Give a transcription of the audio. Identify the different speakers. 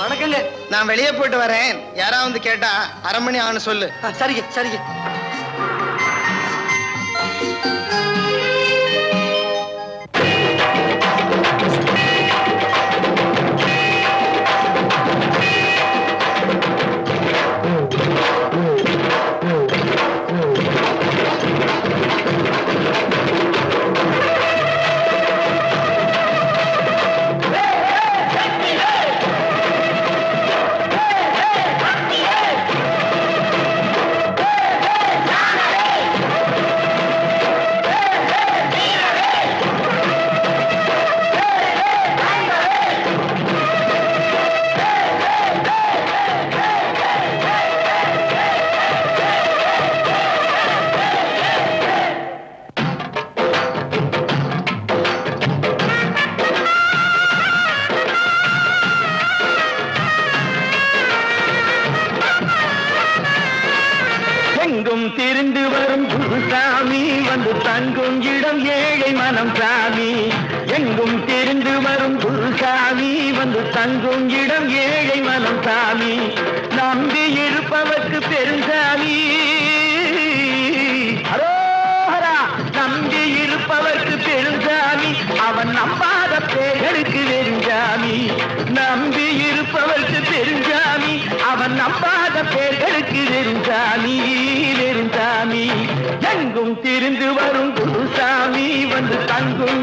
Speaker 1: வணக்கங்க.
Speaker 2: நான் வெளியே போயிட்டு வரேன். யாராவது கேட்டா 1/2 மணி ஆகணும் சொல்லு.
Speaker 1: சரிங்க சரிங்க.
Speaker 3: எங்கும் திரிந்து வரும் குருசாமி வந்து தங்கும் இடம் ஏழை மனம் சாமி. எங்கும் திரிந்து வரும் குருசாமி வந்து தங்கும் இடம் ஏழை மனம் சாமி. நம்பி இருப்பவர்க்கு பெருசாமி. அரோஹரா. நம்பி இருப்பவர்க்கு பெருசாமி. அவன் நம்பாத பேர்களுக்கு வெறுஞ்சாமி. நம்பி இருப்பவர்க்கு பெருஞ்சாமி. அவன் நம்பாத பேர்களுக்கு வெறுஞ்சாமி வெறுஞ்சாமி. எங்கும் திரிந்து வரும் குருசாமி வந்து தங்கும்